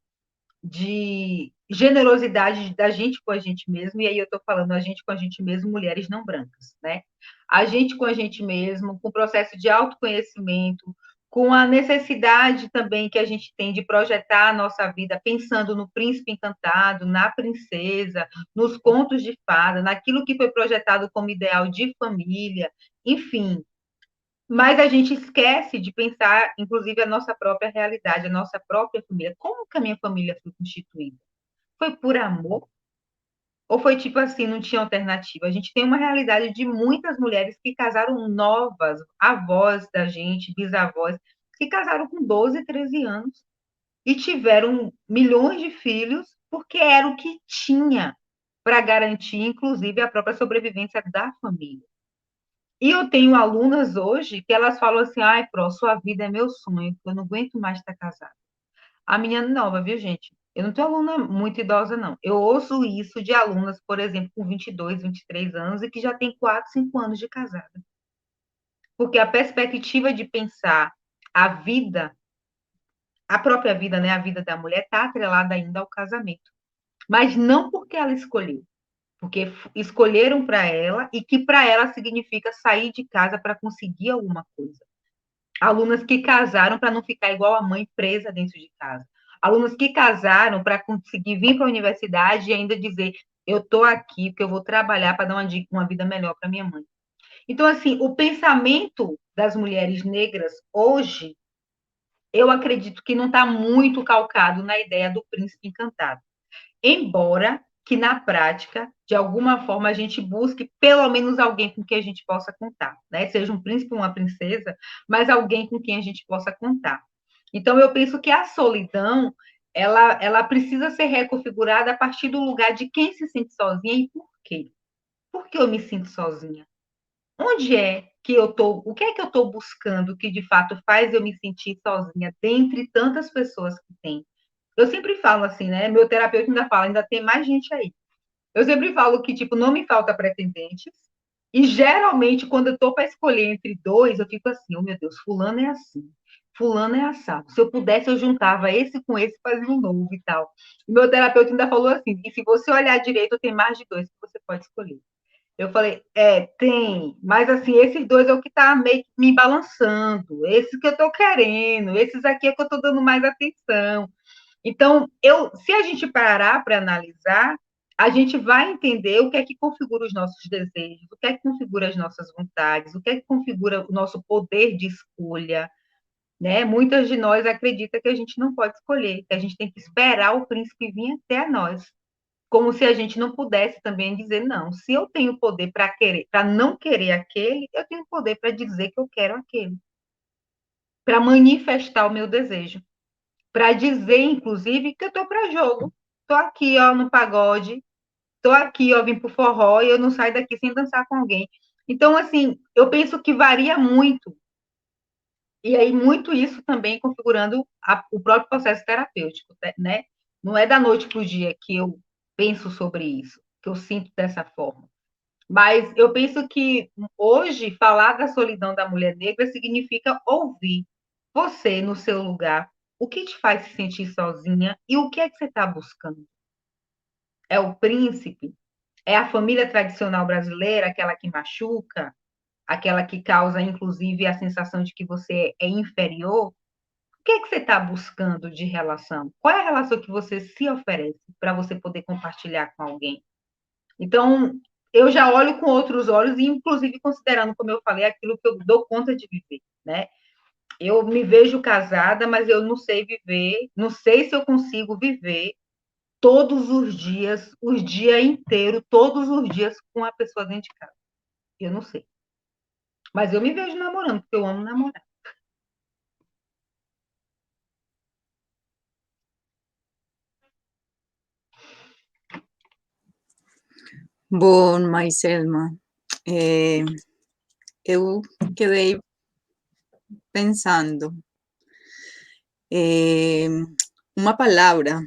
generosidade da gente com a gente mesmo, e aí eu estou falando a gente com a gente mesmo, mulheres não brancas, né? A gente com a gente mesmo, com o processo de autoconhecimento, com a necessidade também que a gente tem de projetar a nossa vida pensando no príncipe encantado, na princesa, nos contos de fada, naquilo que foi projetado como ideal de família, enfim, mas a gente esquece de pensar, inclusive, a nossa própria realidade, a nossa própria família. Como que a minha família foi constituída? Foi por amor? Ou foi tipo assim, não tinha alternativa? A gente tem uma realidade de muitas mulheres que casaram novas, avós da gente, bisavós, que casaram com 12, 13 anos e tiveram milhões de filhos porque era o que tinha para garantir, inclusive, a própria sobrevivência da família. E eu tenho alunas hoje que elas falam assim, ai, Pró, sua vida é meu sonho, eu não aguento mais estar casada. A menina nova, viu, gente? Eu não tenho aluna muito idosa, não. Eu ouço isso de alunas, por exemplo, com 22, 23 anos e que já tem 4, 5 anos de casada. Porque a perspectiva de pensar a vida, a própria vida, né, a vida da mulher, está atrelada ainda ao casamento. Mas não porque ela escolheu, porque escolheram para ela e que para ela significa sair de casa para conseguir alguma coisa. Alunas que casaram para não ficar igual a mãe presa dentro de casa. Alunas que casaram para conseguir vir para a universidade e ainda dizer: eu estou aqui porque eu vou trabalhar para dar uma vida melhor para minha mãe. Então, assim, o pensamento das mulheres negras hoje, eu acredito que não está muito calcado na ideia do príncipe encantado. Embora que na prática, de alguma forma, a gente busque pelo menos alguém com quem a gente possa contar, né? Seja um príncipe ou uma princesa, mas alguém com quem a gente possa contar. Então, eu penso que a solidão, ela precisa ser reconfigurada a partir do lugar de quem se sente sozinha e por quê. Por que eu me sinto sozinha? Onde é que eu estou? O que é que eu estou buscando que de fato faz eu me sentir sozinha dentre tantas pessoas que tem? Eu sempre falo assim, né? Meu terapeuta ainda fala, ainda tem mais gente aí. Eu sempre falo que, tipo, não me falta pretendentes. E geralmente, quando eu tô para escolher entre dois, eu fico assim, oh meu Deus, fulano é assim, fulano é assado. Se eu pudesse, eu juntava esse com esse e fazia um novo e tal. E meu terapeuta ainda falou assim, e se você olhar direito, tem mais de dois que você pode escolher. Eu falei, tem, mas assim, esses dois é o que tá meio que me balançando, esse que eu tô querendo, esses aqui é que eu tô dando mais atenção. Então, se a gente parar para analisar, a gente vai entender o que é que configura os nossos desejos, o que é que configura as nossas vontades, o que é que configura o nosso poder de escolha, né? Muitas de nós acreditam que a gente não pode escolher, que a gente tem que esperar o príncipe vir até nós, como se a gente não pudesse também dizer não. Se eu tenho poder para querer, para não querer aquele, eu tenho poder para dizer que eu quero aquele, para manifestar o meu desejo, para dizer, inclusive, que eu estou para jogo. Estou aqui, ó, no pagode, estou aqui, ó, vim para o forró e eu não saio daqui sem dançar com alguém. Então, assim, eu penso que varia muito. E aí, muito isso também configurando o próprio processo terapêutico, né? Não é da noite para o dia que eu penso sobre isso, que eu sinto dessa forma. Mas eu penso que hoje falar da solidão da mulher negra significa ouvir você no seu lugar, o que te faz se sentir sozinha e o que é que você está buscando. É o príncipe? É a família tradicional brasileira, aquela que machuca, aquela que causa, inclusive, a sensação de que você é inferior? O que é que você está buscando de relação? Qual é a relação que você se oferece para você poder compartilhar com alguém? Então, eu já olho com outros olhos, e inclusive considerando, como eu falei, aquilo que eu dou conta de viver, né? Eu me vejo casada, mas eu não sei viver, não sei se eu consigo viver todos os dias, os dias inteiros, todos os dias com a pessoa dentro de casa. Eu não sei. Mas eu me vejo namorando, porque eu amo namorar. Bom, Mariselma, eu quedei pensando, uma palavra,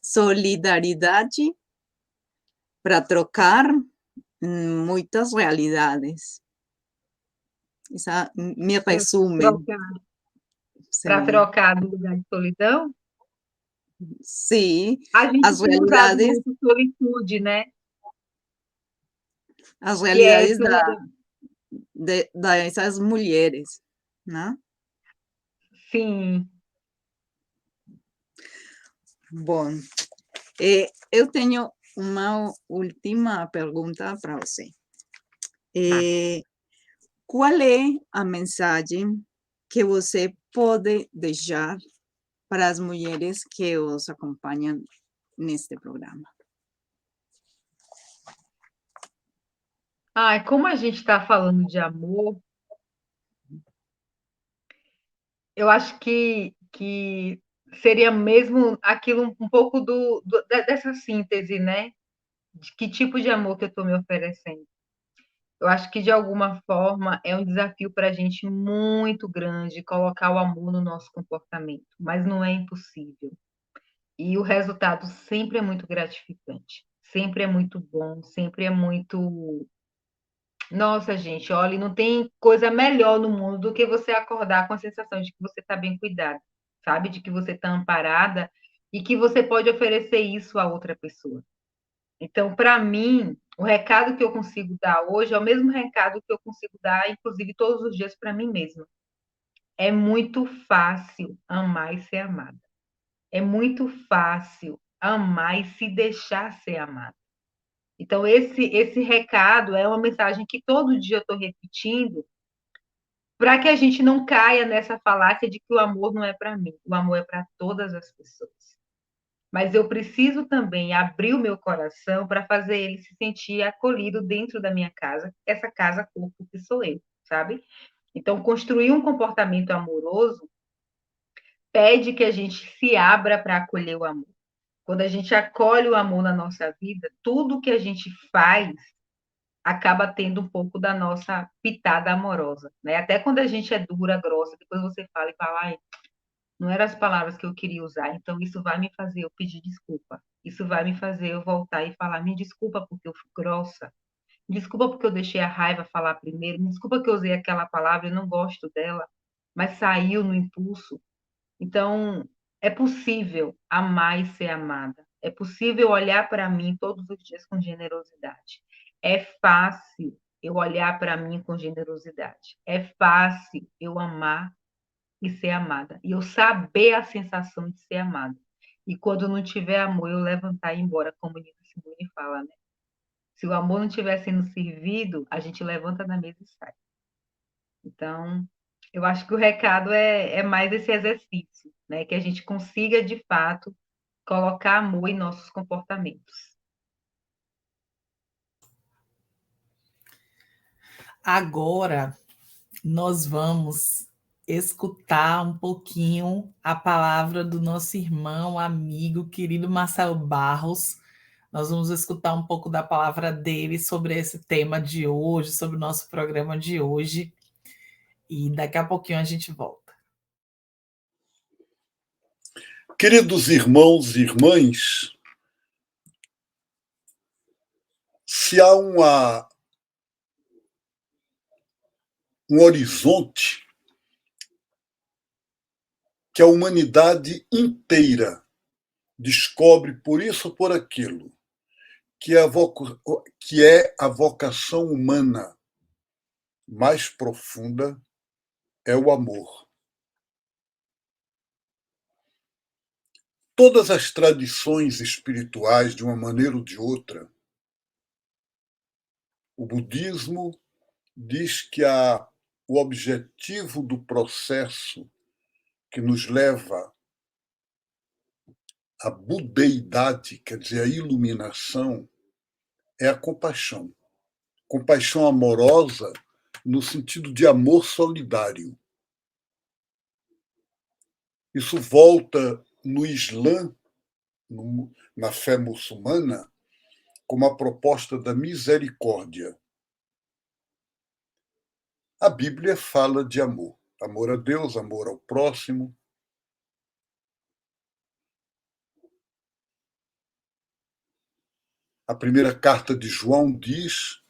solidariedade, para trocar muitas realidades. Essa me resume. Para trocar do lugar de solidão? Sim, A gente as tem usado realidades, muito solitude, né? as Que é realidades esse lugar. dessas mulheres, né? Sim. Bom, eu tenho uma última pergunta para você. Qual é a mensagem que você pode deixar para as mulheres que os acompanham neste programa? Ai, como a gente está falando de amor, eu acho que seria mesmo aquilo um pouco dessa síntese, né? De que tipo de amor que eu estou me oferecendo. Eu acho que, de alguma forma, é um desafio para a gente muito grande colocar o amor no nosso comportamento, mas não é impossível. E o resultado sempre é muito gratificante, sempre é muito bom, sempre é muito. Nossa, gente, olha, não tem coisa melhor no mundo do que você acordar com a sensação de que você está bem cuidada, sabe? De que você está amparada e que você pode oferecer isso a outra pessoa. Então, para mim, o recado que eu consigo dar hoje é o mesmo recado que eu consigo dar, inclusive, todos os dias para mim mesma. É muito fácil amar e ser amada. É muito fácil amar e se deixar ser amada. Então, esse recado é uma mensagem que todo dia eu estou repetindo para que a gente não caia nessa falácia de que o amor não é para mim, o amor é para todas as pessoas. Mas eu preciso também abrir o meu coração para fazer ele se sentir acolhido dentro da minha casa, essa casa corpo que sou eu, sabe? Então, construir um comportamento amoroso pede que a gente se abra para acolher o amor. Quando a gente acolhe o amor na nossa vida, tudo que a gente faz acaba tendo um pouco da nossa pitada amorosa, né? Até quando a gente é dura, grossa, depois você fala e fala, ai, não eram as palavras que eu queria usar, então isso vai me fazer eu pedir desculpa. Isso vai me fazer eu voltar e falar, me desculpa porque eu fui grossa, me desculpa porque eu deixei a raiva falar primeiro, me desculpa que eu usei aquela palavra, eu não gosto dela, mas saiu no impulso. Então, é possível amar e ser amada. É possível olhar para mim todos os dias com generosidade. É fácil eu olhar para mim com generosidade. É fácil eu amar e ser amada. E eu saber a sensação de ser amada. E quando não tiver amor, eu levantar e ir embora, como Nina Simone fala, né? Se o amor não estiver sendo servido, a gente levanta da mesa e sai. Então, eu acho que o recado é mais esse exercício, né? Que a gente consiga, de fato, colocar amor em nossos comportamentos. Agora, nós vamos escutar um pouquinho a palavra do nosso irmão, amigo, querido Marcelo Barros. Nós vamos escutar um pouco da palavra dele sobre esse tema de hoje, sobre o nosso programa de hoje. E daqui a pouquinho a gente volta. Queridos irmãos e irmãs, se há um horizonte que a humanidade inteira descobre por isso ou por aquilo, que é a vocação humana mais profunda, é o amor. Todas as tradições espirituais, de uma maneira ou de outra, o budismo diz que o objetivo do processo que nos leva à budeidade, quer dizer, a iluminação, é a compaixão. Compaixão amorosa no sentido de amor solidário. Isso volta no Islã, na fé muçulmana, como a proposta da misericórdia. A Bíblia fala de amor. Amor a Deus, amor ao próximo. A primeira carta de João diz: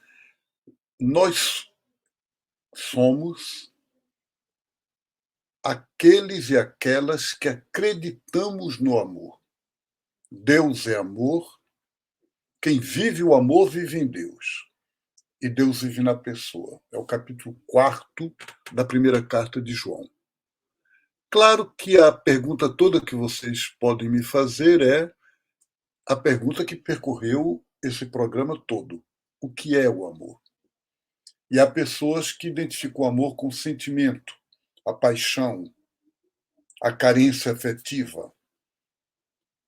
nós somos aqueles e aquelas que acreditamos no amor. Deus é amor. Quem vive o amor vive em Deus. E Deus vive na pessoa. É o capítulo 4 da primeira carta de João. Claro que a pergunta toda que vocês podem me fazer é a pergunta que percorreu esse programa todo. O que é o amor? E há pessoas que identificam o amor com o sentimento, a paixão, a carência afetiva.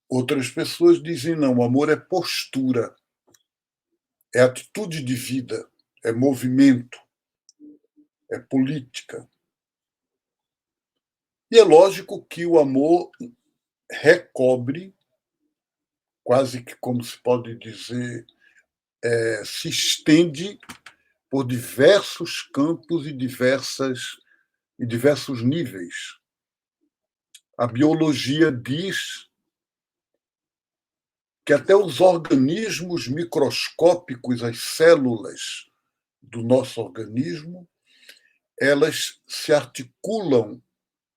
Outras pessoas dizem não, o amor é postura, é atitude de vida, é movimento, é política. E é lógico que o amor recobre, quase que como se pode dizer, se estende por diversos campos e diversos níveis. A biologia diz que até os organismos microscópicos, as células do nosso organismo, elas se articulam,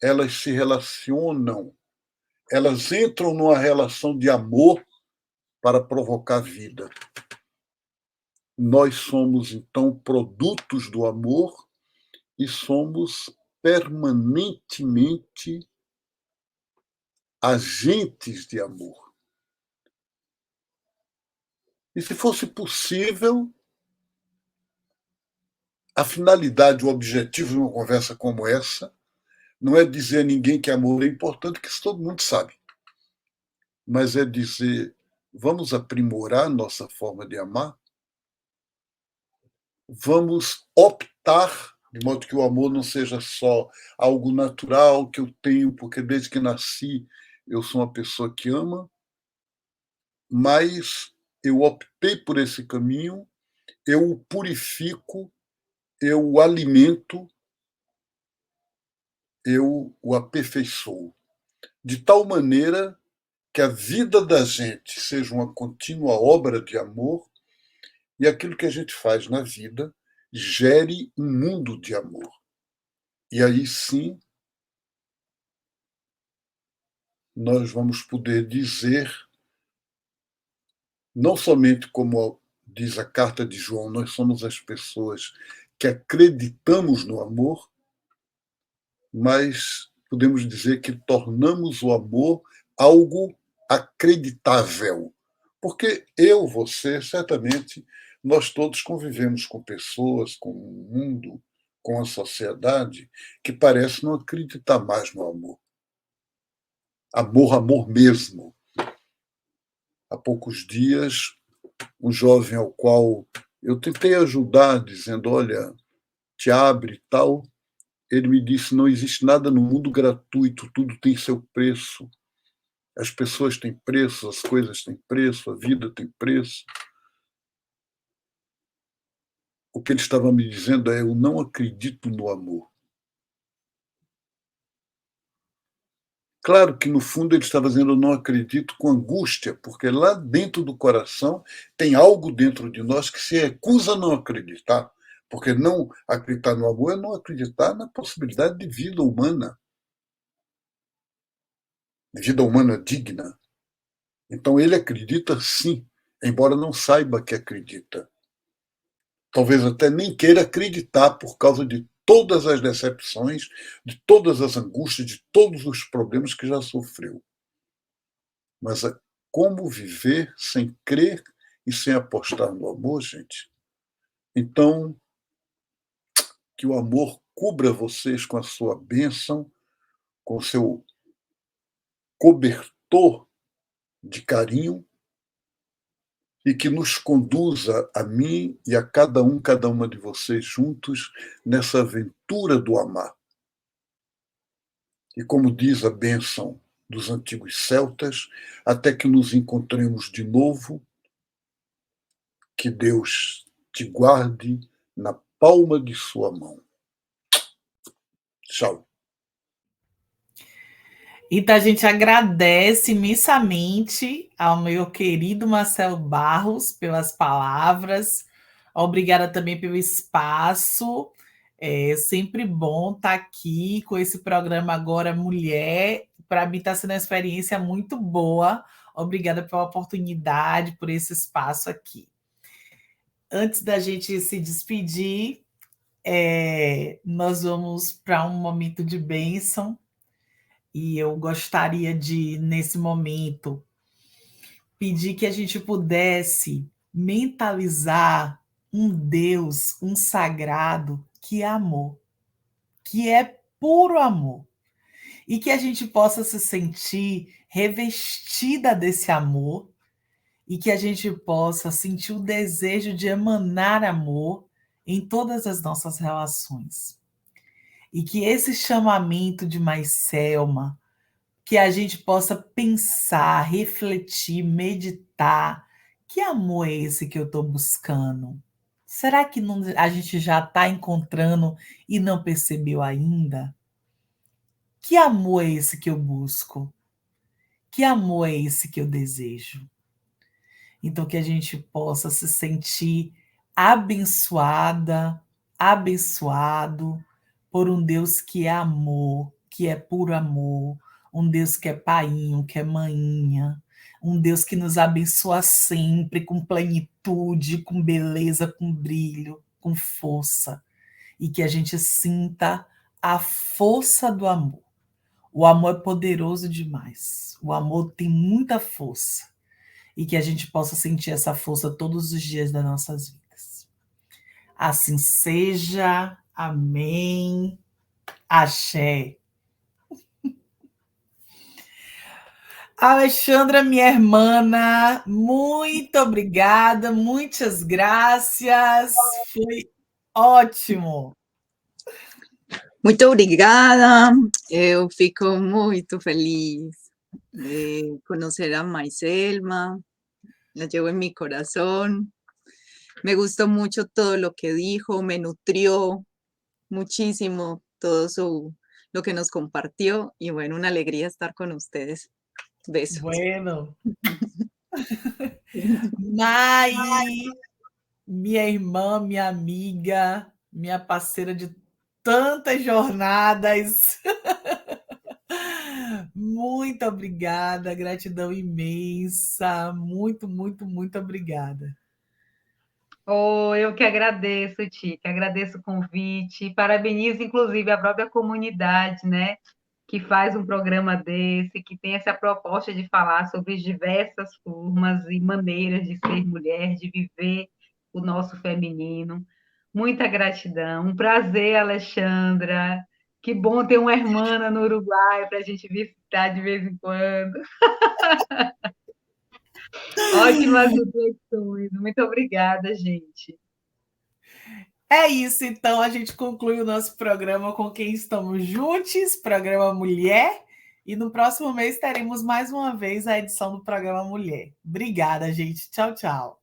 elas se relacionam, elas entram numa relação de amor para provocar vida. Nós somos, então, produtos do amor e somos permanentemente agentes de amor. E se fosse possível, a finalidade, o objetivo de uma conversa como essa não é dizer a ninguém que amor é importante, que isso todo mundo sabe, mas é dizer, vamos aprimorar nossa forma de amar, vamos optar, de modo que o amor não seja só algo natural que eu tenho, porque desde que nasci eu sou uma pessoa que ama, mas eu optei por esse caminho, eu o purifico, eu o alimento, eu o aperfeiçoo, de tal maneira que a vida da gente seja uma contínua obra de amor e aquilo que a gente faz na vida gere um mundo de amor. E aí sim nós vamos poder dizer, não somente como diz a carta de João, nós somos as pessoas que acreditamos no amor, mas podemos dizer que tornamos o amor algo acreditável. Porque eu, você, certamente, nós todos convivemos com pessoas, com o mundo, com a sociedade, que parece não acreditar mais no amor. Amor, amor mesmo. Há poucos dias, um jovem ao qual eu tentei ajudar, dizendo, olha, te abre e tal, ele me disse, não existe nada no mundo gratuito, tudo tem seu preço. As pessoas têm preço, as coisas têm preço, a vida tem preço. O que ele estava me dizendo é, eu não acredito no amor. Claro que, no fundo, ele estava dizendo, eu não acredito com angústia, porque lá dentro do coração tem algo dentro de nós que se recusa a não acreditar. Porque não acreditar no amor é não acreditar na possibilidade de vida humana digna. Então ele acredita sim, embora não saiba que acredita. Talvez até nem queira acreditar por causa de todas as decepções, de todas as angústias, de todos os problemas que já sofreu. Mas como viver sem crer e sem apostar no amor, gente? Então, que o amor cubra vocês com a sua bênção, com o seu cobertor de carinho, e que nos conduza a mim e a cada uma de vocês juntos nessa aventura do amar. E como diz a bênção dos antigos celtas, até que nos encontremos de novo Que Deus te guarde na palma de sua mão. Tchau. Então, a gente agradece imensamente ao meu querido Marcelo Barros pelas palavras. Obrigada também pelo espaço. É sempre bom estar aqui com esse programa Agora Mulher. Para mim está sendo uma experiência muito boa. Obrigada pela oportunidade, por esse espaço aqui. Antes da gente se despedir, nós vamos para um momento de bênção. E eu gostaria de, nesse momento, pedir que a gente pudesse mentalizar um Deus, um sagrado que é amor, que é puro amor. E que a gente possa se sentir revestida desse amor e que a gente possa sentir o desejo de emanar amor em todas as nossas relações. E que esse chamamento de Selma, que a gente possa pensar, refletir, meditar. Que amor é esse que eu estou buscando? Será que a gente já está encontrando e não percebeu ainda? Que amor é esse que eu busco? Que amor é esse que eu desejo? Então, que a gente possa se sentir abençoada, abençoado por um Deus que é amor, que é puro amor, um Deus que é painho, que é maninha, um Deus que nos abençoa sempre com plenitude, com beleza, com brilho, com força, e que a gente sinta a força do amor. O amor é poderoso demais, o amor tem muita força, e que a gente possa sentir essa força todos os dias das nossas vidas. Assim seja, amém, axé. Alexandra, minha irmã, muito obrigada, muitas graças, foi ótimo. Muito obrigada. Eu fico muito feliz de conocer a Selma. La llevo en mi corazón. Me gustó mucho todo lo que dijo, me nutrió muchísimo todo lo que nos compartió y bueno, una alegría estar con ustedes. Besos. Bueno. Mai, minha irmã, minha amiga, minha parceira de tantas jornadas. Muito obrigada, gratidão imensa. Muito, muito, muito obrigada. Oh, eu que agradeço, Ti, que agradeço o convite, parabenizo, inclusive, a própria comunidade, né, que faz um programa desse, que tem essa proposta de falar sobre diversas formas e maneiras de ser mulher, de viver o nosso feminino. Muita gratidão, um prazer, Alexandra. Que bom ter uma irmã no Uruguai para a gente visitar de vez em quando. Ótimas reflexões. Muito obrigada, gente. É isso, então a gente conclui o nosso programa com quem estamos juntos, programa Mulher, e no próximo mês teremos mais uma vez a edição do programa Mulher. Obrigada, gente. Tchau, tchau.